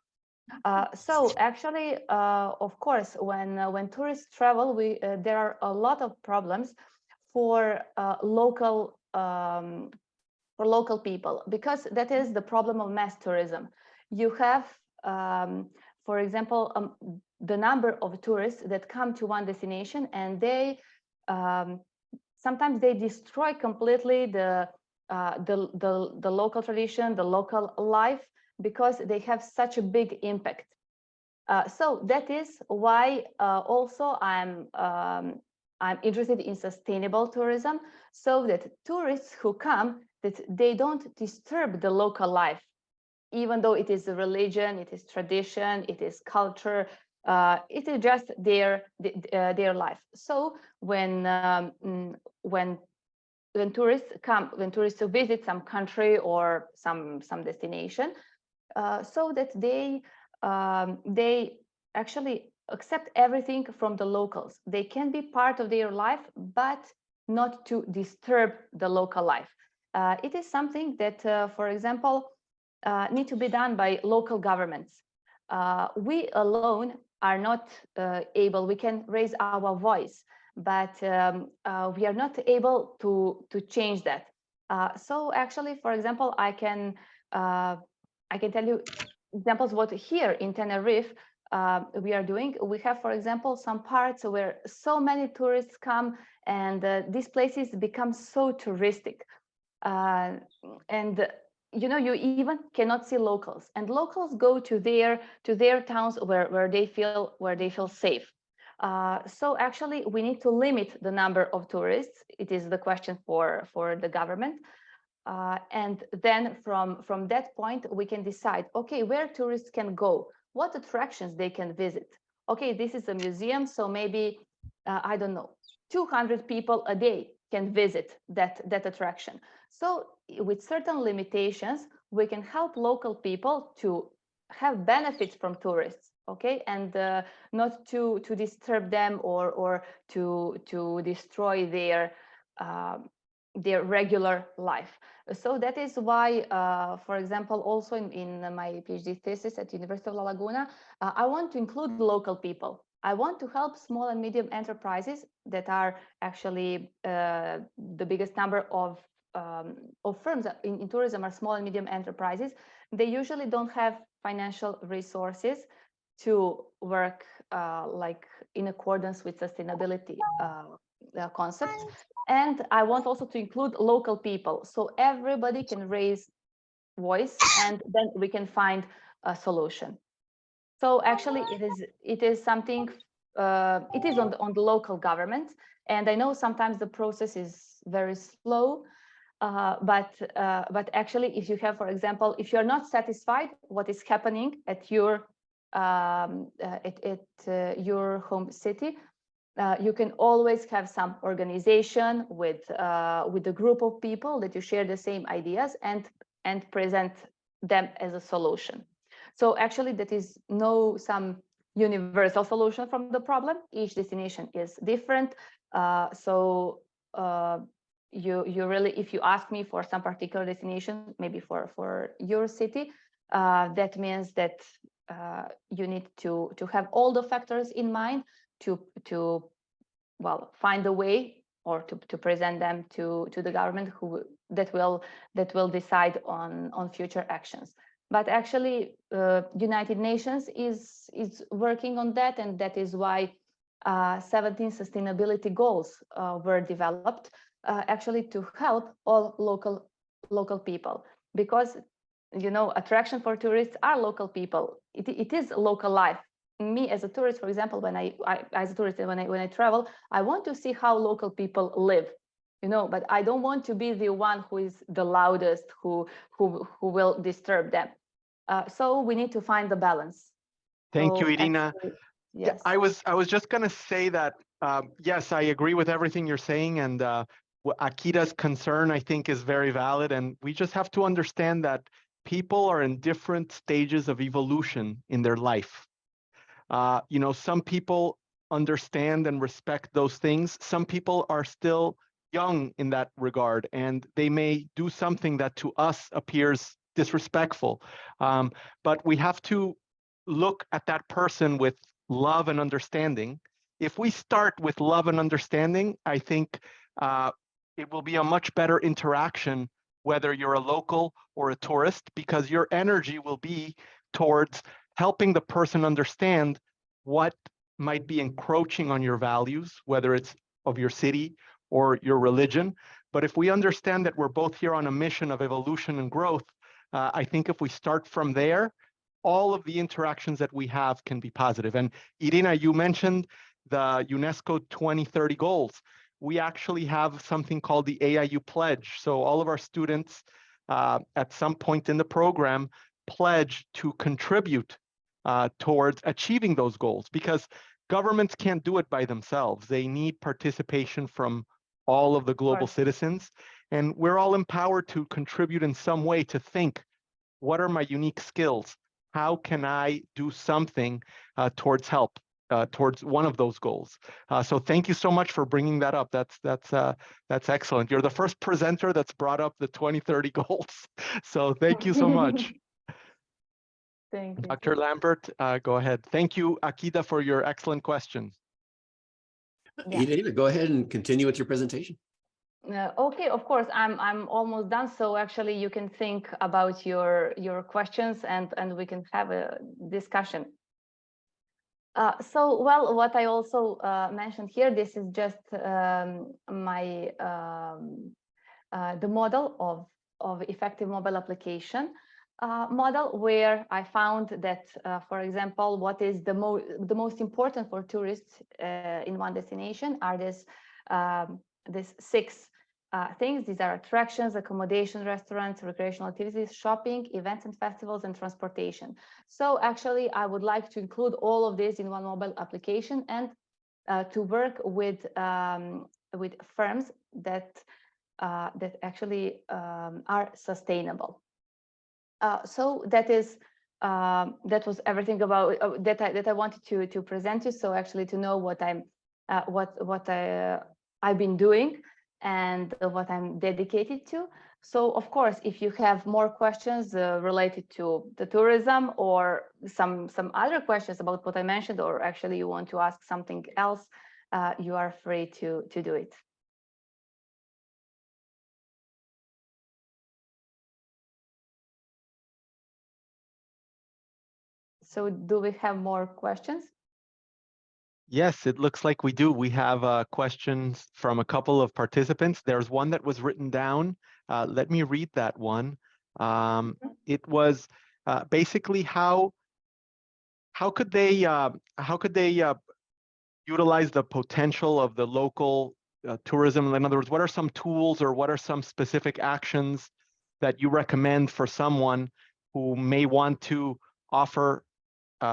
So actually, of course, when tourists travel, there are a lot of problems for local people, because that is the problem of mass tourism. You have, for example, the number of tourists that come to one destination, and they sometimes they destroy completely the local tradition, the local life, because they have such a big impact. So that is why also I'm interested in sustainable tourism, so that tourists who come, that they don't disturb the local life, even though it is a religion, it is tradition, it is culture, it is just their life. So when tourists come, when tourists visit some country or some destination, so that they actually accept everything from the locals. They can be part of their life, but not to disturb the local life. It is something that, for example, need to be done by local governments. We alone are not able. We can raise our voice, but we are not able to change that. So actually, for example, I can tell you examples what here in Tenerife we are doing. We have, for example, some parts where so many tourists come, and these places become so touristic. And you even cannot see locals, and locals go to their towns where they feel safe. So actually, we need to limit the number of tourists. It is the question for the government. And then from that point, we can decide, okay, where tourists can go, what attractions they can visit. Okay, this is a museum, so maybe, I don't know, 200 people a day can visit that attraction. So with certain limitations, we can help local people to have benefits from tourists, okay, and not to disturb them or to destroy their regular life. So that is why, for example, also in my PhD thesis at University of La Laguna, I want to include local people. I want to help small and medium enterprises that are actually the biggest number of firms in tourism are small and medium enterprises. They usually don't have financial resources to work like in accordance with sustainability concepts. And I want also to include local people, so everybody can raise voice, and then we can find a solution. So actually, it is something. It is on the local government, and I know sometimes the process is very slow. But actually, if you have, for example, if you are not satisfied what is happening at your your home city, you can always have some organization with a group of people that you share the same ideas and present them as a solution. So actually, that is no some universal solution from the problem. Each destination is different. So you really, if you ask me for some particular destination, maybe for your city, that means that you need to have all the factors in mind to well find a way or to present them to the government that will decide on future actions. But actually, United Nations is working on that, and that is why 17 sustainability goals were developed actually to help all local people, because attraction for tourists are local people. It is local life. Me as a tourist, for example, when I travel, I want to see how local people live, but I don't want to be the one who is the loudest, who will disturb them. So we need to find the balance. Thank you, So Irina. actually, Yeah, yes. I was just going to say that, yes, I agree with everything you're saying. And Akita's concern, I think, is very valid. And we just have to understand that people are in different stages of evolution in their life. Some people understand and respect those things. Some people are still young in that regard, and they may do something that to us appears disrespectful. But we have to look at that person with love and understanding. If we start with love and understanding, I think it will be a much better interaction, whether you're a local or a tourist, because your energy will be towards helping the person understand what might be encroaching on your values, whether it's of your city or your religion. But if we understand that we're both here on a mission of evolution and growth, I think if we start from there, all of the interactions that we have can be positive. And Irina, you mentioned the UNESCO 2030 goals. We actually have something called the AIU Pledge. So all of our students at some point in the program pledge to contribute towards achieving those goals, because governments can't do it by themselves. They need participation from all of the global citizens. And we're all empowered to contribute in some way, to think, what are my unique skills? How can I do something towards help, towards one of those goals? So thank you so much for bringing that up. That's excellent. You're the first presenter that's brought up the 2030 goals. So thank you so much. Thank you. Dr. Lambert, go ahead. Thank you, Akita, for your excellent question. Yeah. Irina, go ahead and continue with your presentation. Okay, of course, I'm almost done. So actually, you can think about your questions, and we can have a discussion. So, well, what I also mentioned here, this is just my the model of effective mobile application model, where I found that, for example, what is the most important for tourists in one destination are this 6 things. These are attractions, accommodation, restaurants, recreational activities, shopping, events and festivals, and transportation. So actually, I would like to include all of this in one mobile application, and to work with firms that actually are sustainable. So that was everything about that I wanted to present you. So actually, to know what I've been doing and what I'm dedicated to. So of course, if you have more questions related to the tourism, or some other questions about what I mentioned, or actually you want to ask something else, you are free to do it. So do we have more questions? Yes, it looks like we do. We have questions from a couple of participants. There's one that was written down. Let me read that one. It was basically how could they utilize the potential of the local tourism? In other words, what are some tools or what are some specific actions that you recommend for someone who may want to offer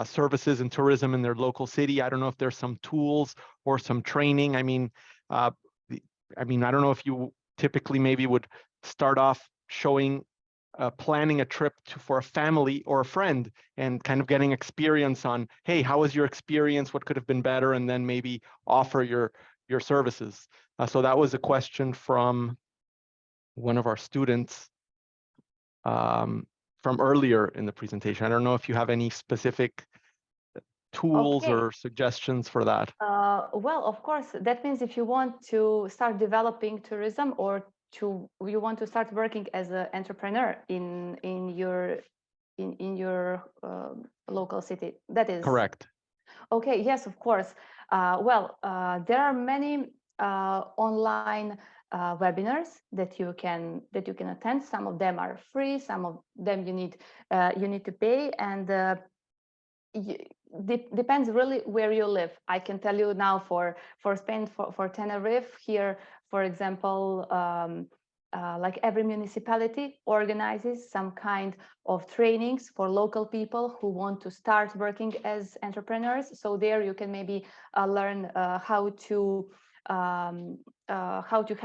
services and tourism in their local city? I don't know if there's some tools or some training. I mean, I don't know if you typically maybe would start off showing, planning a trip for a family or a friend and kind of getting experience on, hey, how was your experience? What could have been better? And then maybe offer your services. So that was a question from one of our students from earlier in the presentation. I don't know if you have any specific tools Okay. or suggestions for that. Well, of course, that means if you want to start developing tourism or you want to start working as an entrepreneur in your local city. That is Correct. Okay. Yes, of course. There are many online webinars that you can attend. Some of them are free. Some of them you need to pay, and depends really where you live. I can tell you now for Spain, for Tenerife here, for example, like every municipality organizes some kind of trainings for local people who want to start working as entrepreneurs. So there you can maybe learn how to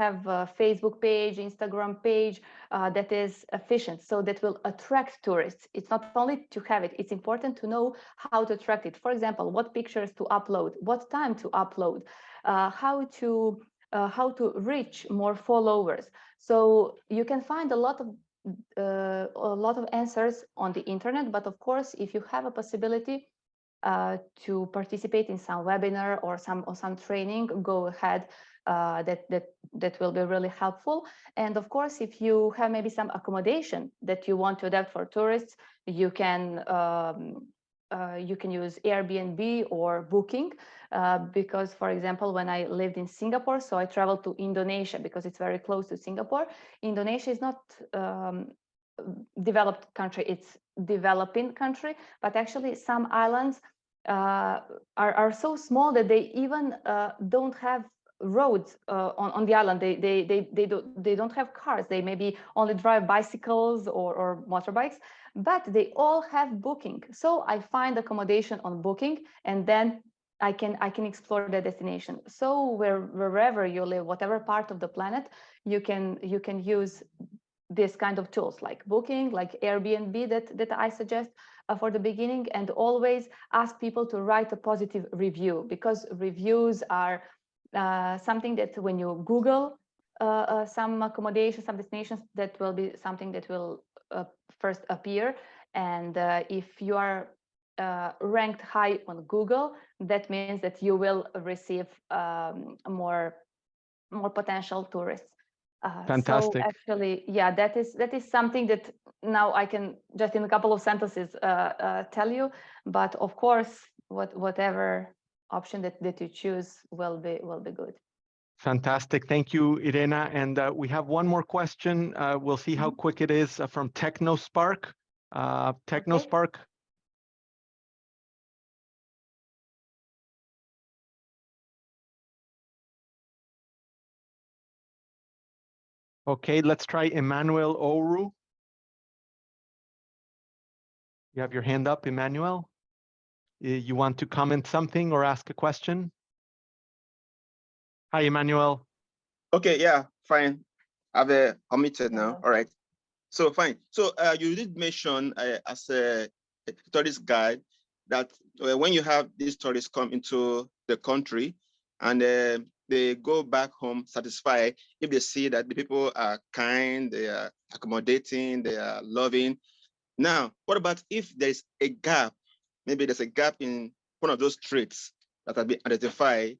have a Facebook page, Instagram page that is efficient, so that will attract tourists. It's not only to have it, it's important to know how to attract it. For example, what pictures to upload, what time to upload, how to reach more followers. So you can find a lot of answers on the internet, but of course, if you have a possibility to participate in some webinar or some training, go ahead. That will be really helpful. And of course, if you have maybe some accommodation that you want to adapt for tourists, you can use Airbnb or Booking, because, for example, when I lived in Singapore, so I traveled to Indonesia because it's very close to Singapore. Indonesia is not developed country, it's developing country, but actually some islands are so small that they even don't have roads on the island. They don't have cars. They maybe only drive bicycles or motorbikes, but they all have Booking. So I find accommodation on Booking, and then I can explore the destination. So wherever you live, whatever part of the planet, you can use this kind of tools like Booking, like Airbnb that I suggest for the beginning, and always ask people to write a positive review, because reviews are something that when you Google some accommodation, some destinations, that will be something that will first appear. And if you are ranked high on Google, that means that you will receive more potential tourists. Fantastic. So actually, yeah, that is something that now I can just in a couple of sentences tell you. But of course, whatever option that you choose will be good. Fantastic. Thank you, Irena. And we have one more question. We'll see how quick it is from TechnoSpark. TechnoSpark. Okay, let's try Emmanuel Oru. You have your hand up, Emmanuel. You want to comment something or ask a question? Hi, Emmanuel. Okay, yeah, fine. I've omitted now. All right. So fine. So you did mention as a tourist guide that when you have these tourists come into the country and they go back home satisfied, if they see that the people are kind, they are accommodating, they are loving. Now, what about if there's a gap? Maybe there's a gap in one of those traits that have been identified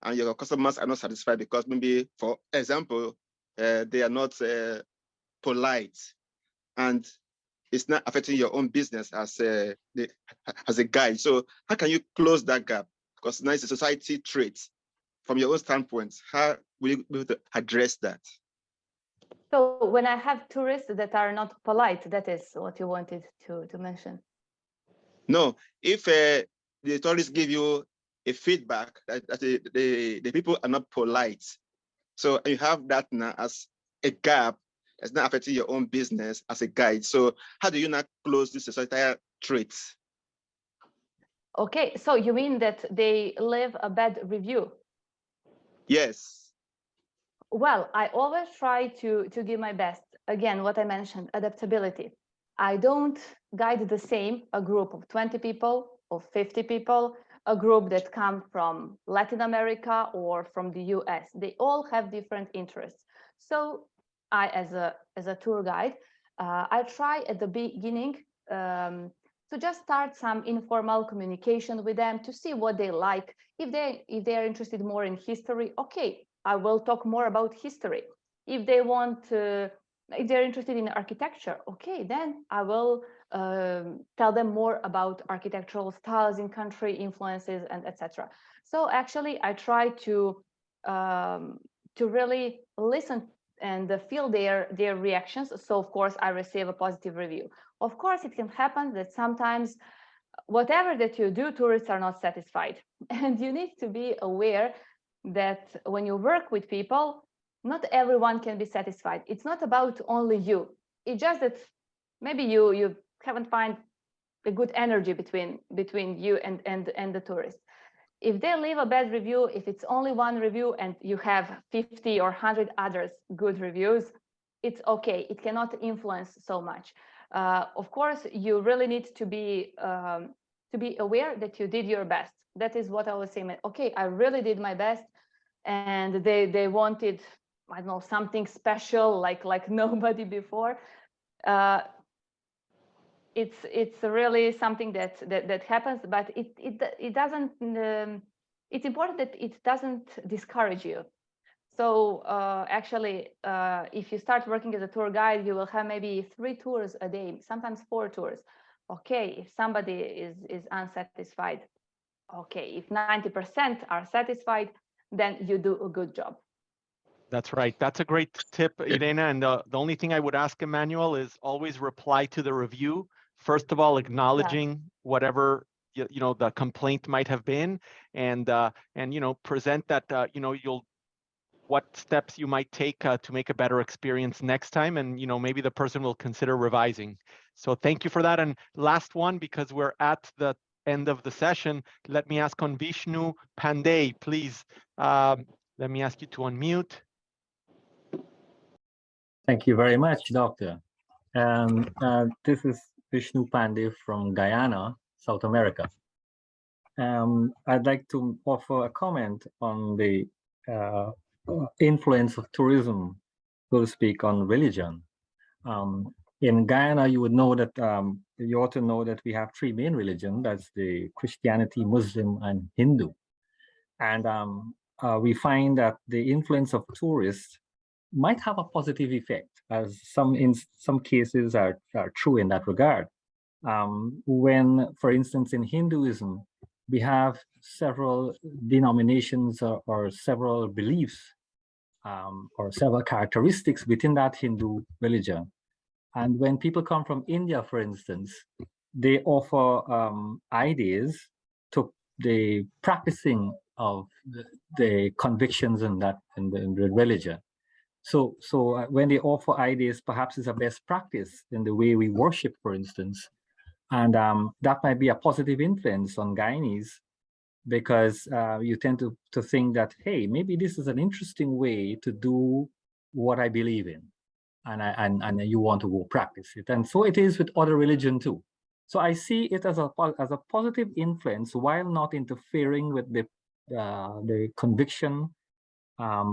and your customers are not satisfied because maybe, for example, they are not polite. And it's not affecting your own business as a guide. So how can you close that gap? Because now it's a society trait. From your own standpoint, how will you be able to address that? So when I have tourists that are not polite, that is what you wanted to mention. No, if the tourists give you a feedback that the people are not polite, so you have that now as a gap that's not affecting your own business as a guide. So how do you not close this societal traits? Okay, so you mean that they leave a bad review? Yes. Well, I always try to give my best. Again, what I mentioned, adaptability. I don't guide the same, a group of 20 people or 50 people, a group that come from Latin America or from the US. They all have different interests. So I, as a tour guide, I try at the beginning to just start some informal communication with them to see what they like. If they are interested more in history, okay, I will talk more about history. If they want if they're interested in architecture, okay, then I will tell them more about architectural styles in country, influences, and etc. So actually, I try to really listen and feel their reactions. So of course, I receive a positive review. Of course, it can happen that sometimes whatever that you do, tourists are not satisfied, and you need to be aware that when you work with people, not everyone can be satisfied. It's not about only you. It's just that maybe you haven't found a good energy between you and the tourist. If they leave a bad review, if it's only one review and you have 50 or 100 others good reviews, it's okay. It cannot influence so much. Of course, you really need to be aware that you did your best. That is what I was saying. Okay, I really did my best, and they wanted, I don't know, something special like nobody before. It's really something that happens, but it doesn't. It's important that it doesn't discourage you. So actually, if you start working as a tour guide, you will have maybe 3 tours a day, sometimes 4 tours. Okay, if somebody is unsatisfied, okay, if 90% are satisfied, then you do a good job. That's right. That's a great tip, Irena. And the only thing I would ask Emmanuel is always reply to the review. First of all, acknowledging whatever the complaint might have been, and present that what steps you might take to make a better experience next time, and maybe the person will consider revising. So thank you for that. And last one, because we're at the end of the session, let me ask on Vishnu Pandey, please. Let me ask you to unmute. Thank you very much, Doctor. This is Vishnu Pandey from Guyana, South America. I'd like to offer a comment on the influence of tourism, so to speak, on religion. In Guyana, you would know that, you ought to know that we have 3 main religions. That's the Christianity, Muslim, and Hindu. And we find that the influence of tourists might have a positive effect, as in some cases are true in that regard. When, for instance, in Hinduism, we have several denominations or several beliefs or several characteristics within that Hindu religion. And when people come from India, for instance, they offer ideas to the practicing of the convictions in the religion. So when they offer ideas, perhaps it's a best practice in the way we worship, for instance, and that might be a positive influence on Guyanese, because you tend to think that, hey, maybe this is an interesting way to do what I believe in, and you want to go practice it. And so it is with other religion too. So I see it as a positive influence, while not interfering with the conviction.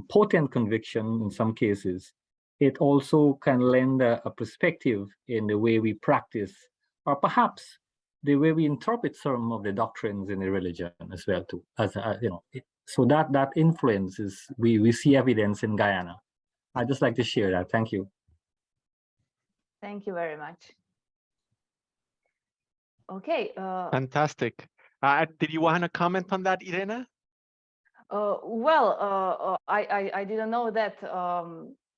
Potent conviction in some cases. It also can lend a perspective in the way we practice, or perhaps the way we interpret some of the doctrines in the religion as well too. So that influence is, we see evidence in Guyana. I'd just like to share that. Thank you. Thank you very much. Okay. Fantastic. Did you want to comment on that, Irena? I didn't know that.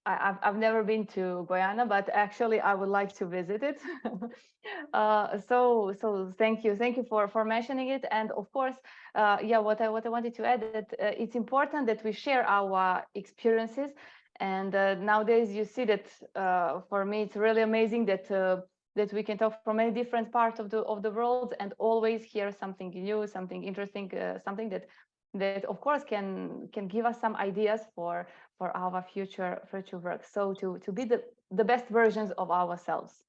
I've never been to Guyana, but actually I would like to visit it. So thank you for mentioning it. And of course, yeah, what I wanted to add that it's important that we share our experiences. And nowadays you see that for me it's really amazing that that we can talk from many different parts of the world and always hear something new, something interesting, something that of course can give us some ideas for our future work. So to be the best versions of ourselves.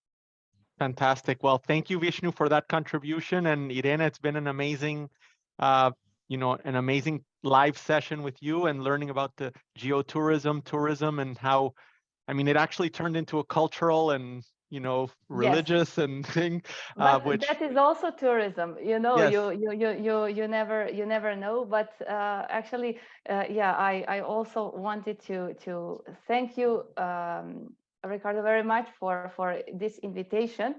Fantastic. Well, thank you, Vishnu, for that contribution. And Irena, it's been an amazing, an amazing live session with you and learning about the tourism, and how, I mean, it actually turned into a cultural and, religious and thing, But which that is also tourism, yes. you never know. But actually, yeah, I also wanted to thank you, Ricardo, very much for this invitation.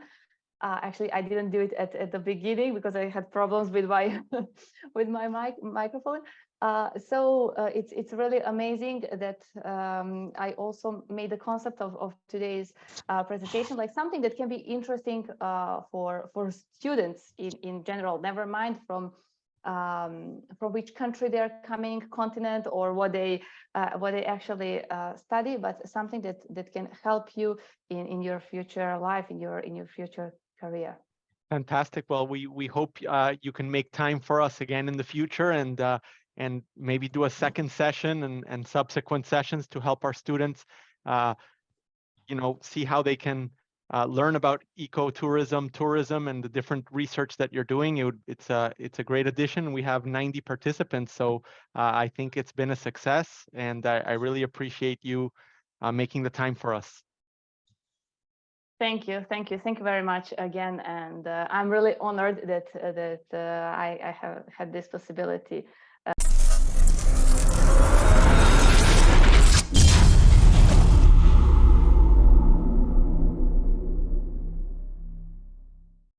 Actually, I didn't do it at the beginning because I had problems with my with my microphone. So it's really amazing that I also made the concept of today's presentation like something that can be interesting for students in general. Never mind from which country they're coming, continent, or what they actually study, but something that can help you in your future life, in your future career. Fantastic. Well, we hope you can make time for us again in the future, and maybe do a second session and subsequent sessions to help our students, see how they can learn about tourism, and the different research that you're doing. It's a great addition. We have 90 participants, so I think it's been a success, and I really appreciate you making the time for us. Thank you very much again, and I'm really honored that I have had this possibility